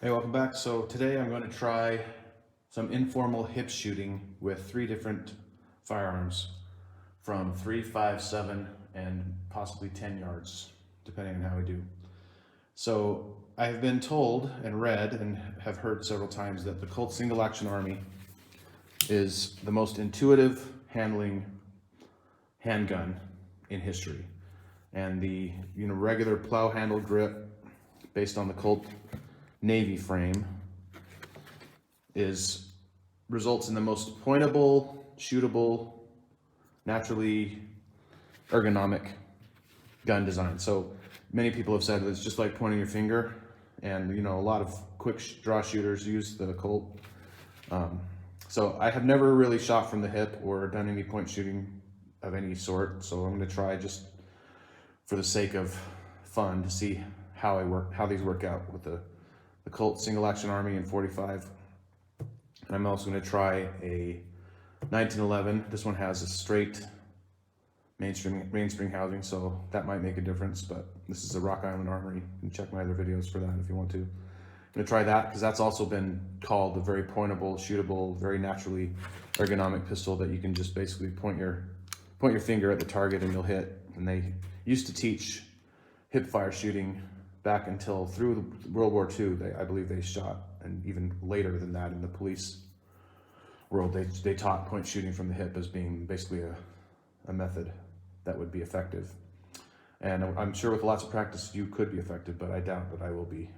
Hey, welcome back. So today I'm going to try some informal hip shooting with 3 different firearms from 3, 5, 7, and possibly 10 yards, depending on how I do. So I have been told and read and have heard several times that the Colt Single Action Army is the most intuitive handling handgun in history. And the regular plow handle grip based on the Colt Navy frame results in the most pointable, shootable, naturally ergonomic gun design. So many people have said that it's just like pointing your finger, and a lot of quick draw shooters use the Colt. So I have never really shot from the hip or done any point shooting of any sort. So I'm going to try, just for the sake of fun, to see how these work out with the Colt Single Action Army in 45. And I'm also going to try a 1911. This one has a straight mainspring housing, so that might make a difference, but this is a Rock Island Armory. You can check my other videos for that if you want to. I'm going to try that because that's also been called a very pointable, shootable, very naturally ergonomic pistol that you can just basically point your finger at the target and you'll hit. And they used to teach hipfire shooting back until through World War II. I believe they shot, and even later than that in the police world, they taught point shooting from the hip as being basically a method that would be effective. And I'm sure with lots of practice you could be effective, but I doubt that I will be.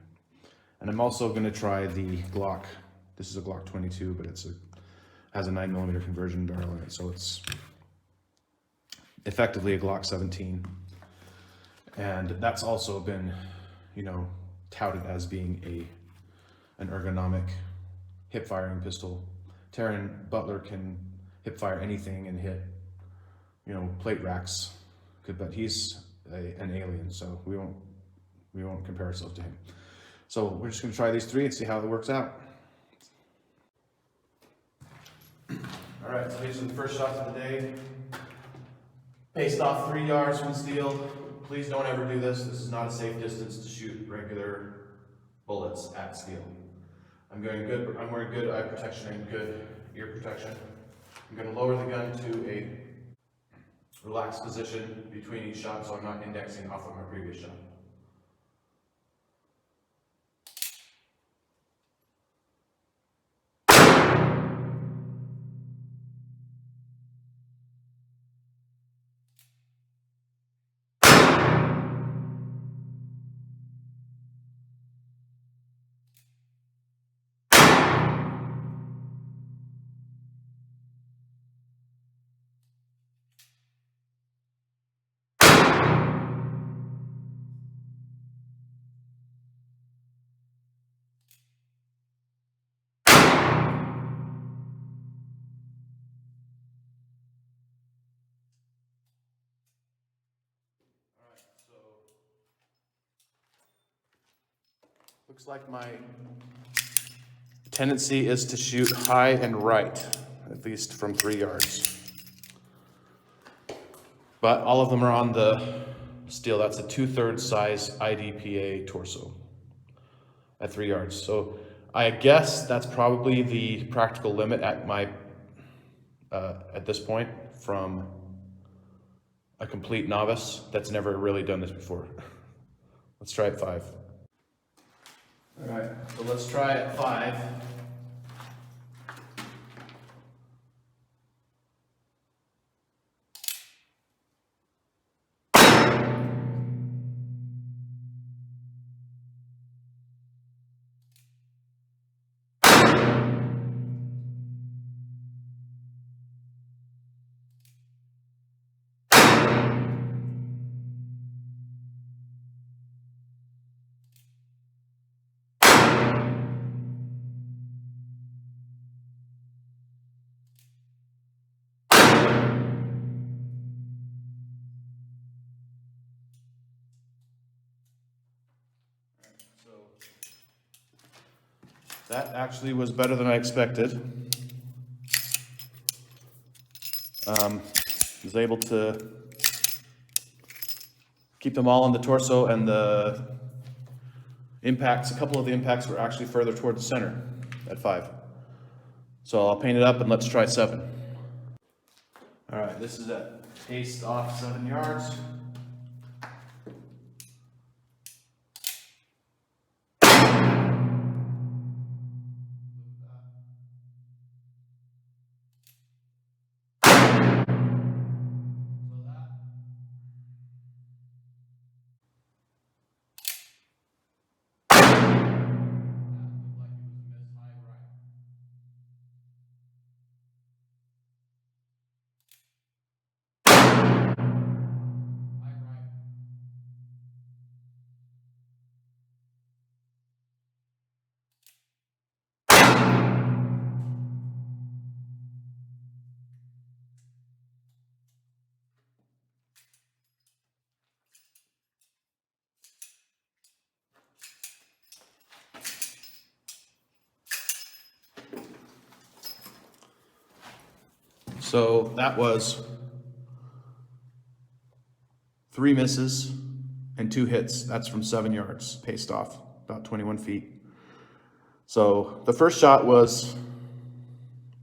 And I'm also going to try the Glock. This is a Glock 22, but has a 9mm conversion barrel in it, so it's effectively a Glock 17. And that's also been touted as being an ergonomic hip firing pistol. Taryn Butler can hip fire anything and hit plate racks, but he's an alien, so we won't compare ourselves to him. So we're just going to try these 3 and see how it works out. All right, so these are the first shots of the day. Paced off 3 yards from the steel. Please don't ever do this. This is not a safe distance to shoot regular bullets at steel. I'm wearing good eye protection and good ear protection. I'm going to lower the gun to a relaxed position between each shot so I'm not indexing off of my previous shot. Looks like my tendency is to shoot high and right, at least from 3 yards. But all of them are on the steel. That's a 2/3 size IDPA torso at 3 yards. So I guess that's probably the practical limit at this point from a complete novice that's never really done this before. Let's try at 5. All right, so let's try at 5. That actually was better than I expected. Was able to keep them all on the torso and impacts, a couple of the impacts were actually further toward the center at 5. So I'll paint it up and let's try 7. All right, this is at paced off 7 yards. So that was 3 misses and 2 hits. That's from 7 yards, paced off, about 21 feet. So the first shot was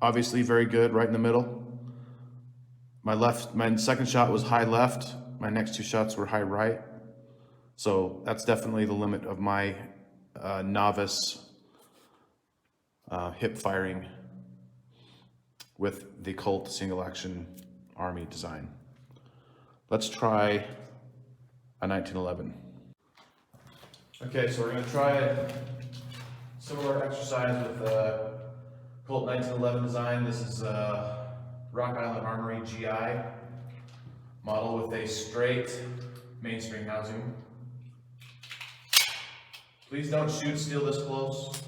obviously very good, right in the middle. My second shot was high left. My next 2 shots were high right. So that's definitely the limit of my novice hip firing with the Colt single action Army design. Let's try a 1911. Okay, so we're gonna try a similar exercise with the Colt 1911 design. This is Rock Island Armory GI model with a straight mainspring housing. Please don't shoot steel this close.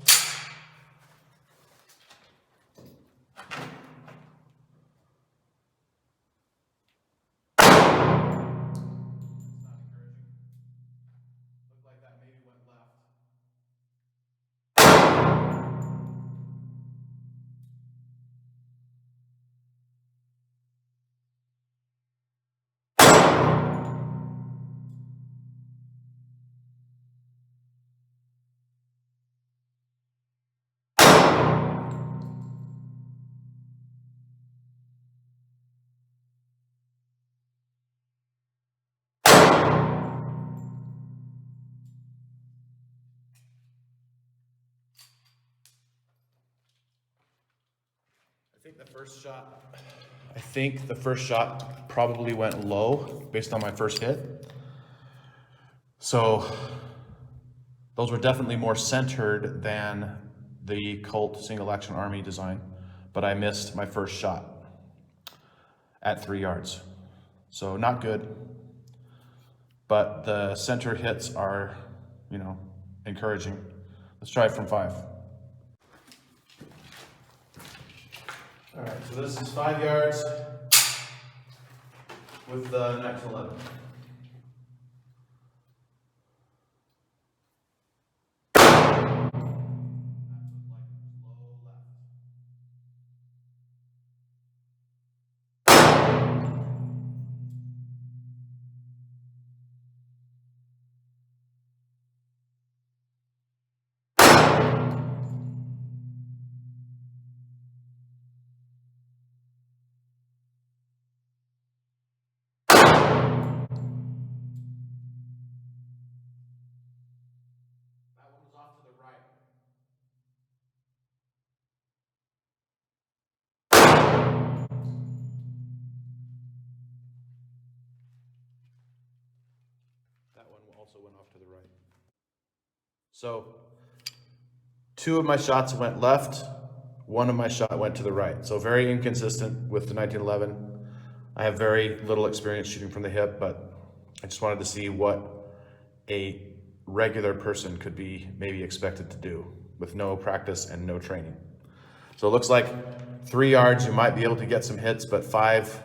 I think the first shot probably went low based on my first hit. So those were definitely more centered than the Colt single action Army design, but I missed my first shot at 3 yards. So not good, but the center hits are, encouraging. Let's try it from 5. All right, so this is 5 yards with the 1911. That one also went off to the right. So 2 of my shots went left, 1 of my shot went to the right. So very inconsistent with the 1911. I have very little experience shooting from the hip, but I just wanted to see what a regular person could be maybe expected to do with no practice and no training. So it looks like 3 yards, you might be able to get some hits, but 5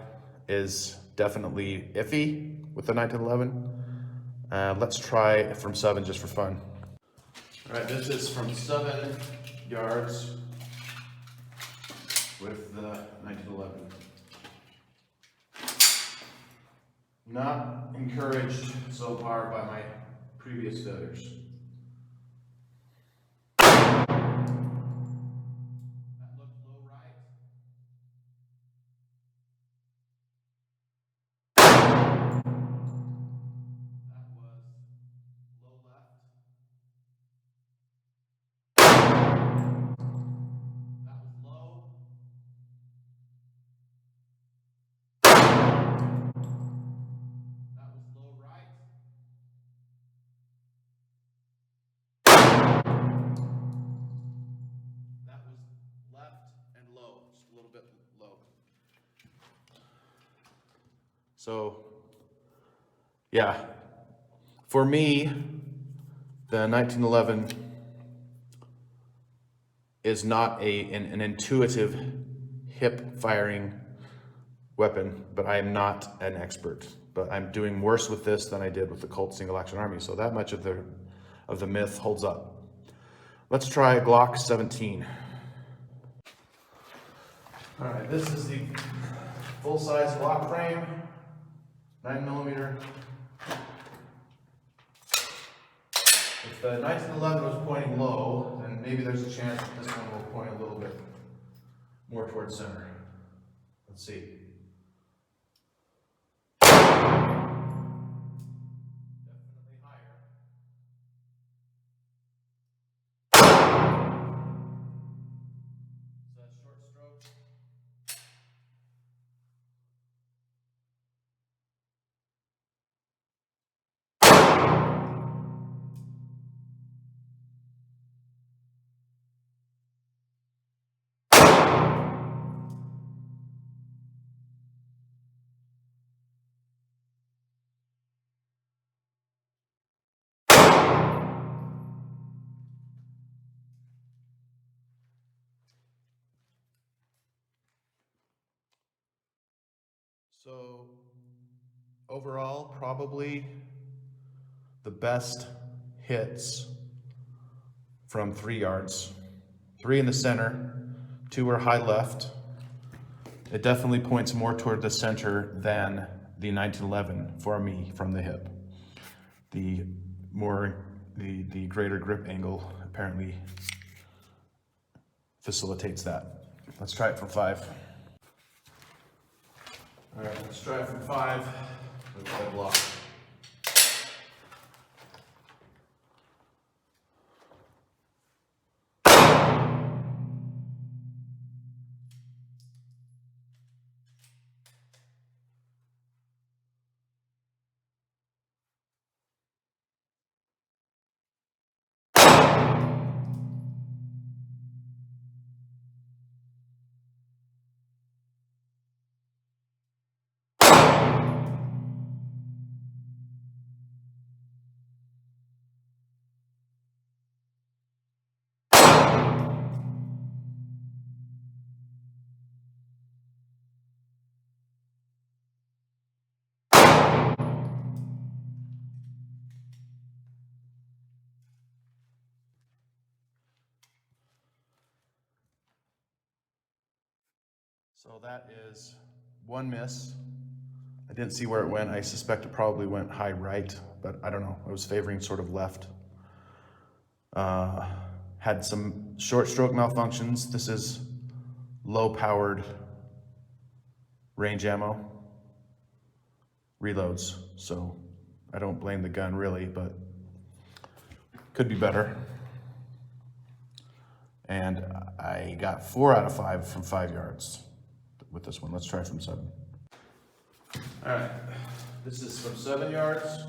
is definitely iffy with the 1911. Let's try from 7 just for fun. All right, this is from 7 yards with the 1911. Not encouraged so far by my previous failures. So, yeah, for me, the 1911 is not an intuitive hip firing weapon, but I am not an expert. But I'm doing worse with this than I did with the Colt Single Action Army, so that much of the myth holds up. Let's try a Glock 17. All right, this is the full-size Glock frame, 9mm. If the 1911 was pointing low, then maybe there's a chance that this one will point a little bit more towards center. Let's see. Definitely higher. Is that short stroke? So, overall, probably the best hits from 3 yards. 3 in the center, 2 are high left. It definitely points more toward the center than the 1911 for me from the hip. The greater grip angle apparently facilitates that. Let's try it from 5. All right, let's try it from 5 with the block. So that is 1 miss. I didn't see where it went. I suspect it probably went high right, but I don't know. I was favoring sort of left. Had some short stroke malfunctions. This is low powered range ammo reloads. So I don't blame the gun really, but could be better. And I got 4 out of 5 from 5 yards with this one. Let's try from 7. All right, this is from 7 yards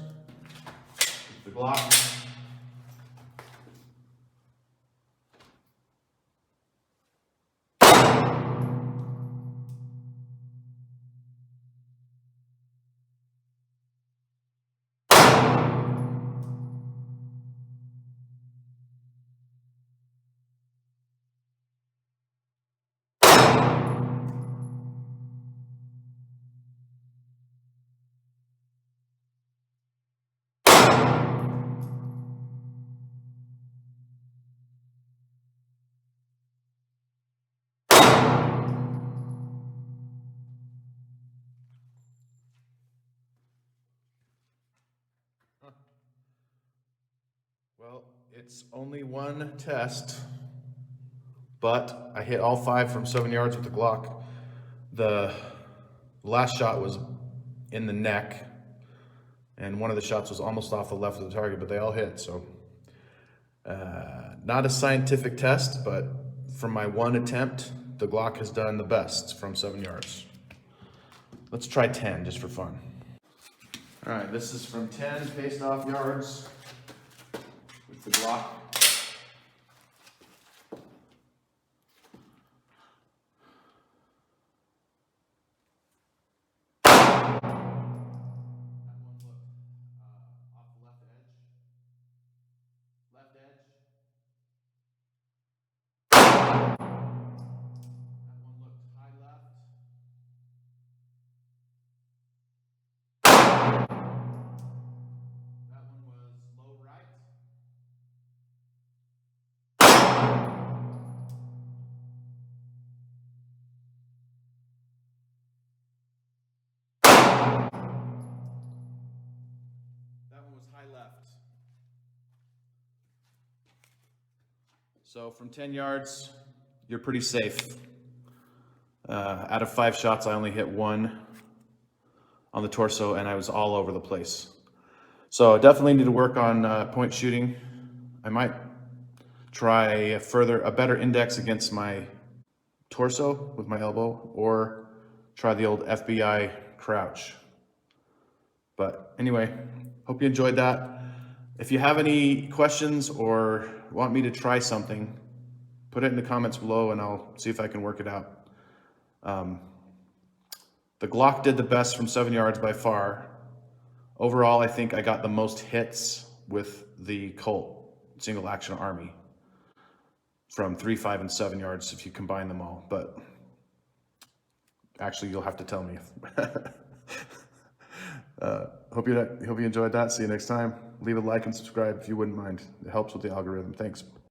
with the Glock. Well, it's only one test, but I hit all 5 from 7 yards with the Glock. The last shot was in the neck, and one of the shots was almost off the left of the target, but they all hit, so. Not a scientific test, but from my 1 attempt, the Glock has done the best from 7 yards. Let's try 10 just for fun. All right, this is from 10 paced off yards with the Glock. So from 10 yards, you're pretty safe. Out of 5 shots, I only hit 1 on the torso, and I was all over the place. So definitely need to work on point shooting. I might try a better index against my torso with my elbow, or try the old FBI crouch. But anyway, hope you enjoyed that. If you have any questions or want me to try something, put it in the comments below and I'll see if I can work it out. The Glock did the best from 7 yards by far. Overall, I think I got the most hits with the Colt single action Army from 3, 5, and 7 yards if you combine them all. But actually, you'll have to tell me. Hope you enjoyed that. See you next time. Leave a like and subscribe if you wouldn't mind. It helps with the algorithm. Thanks.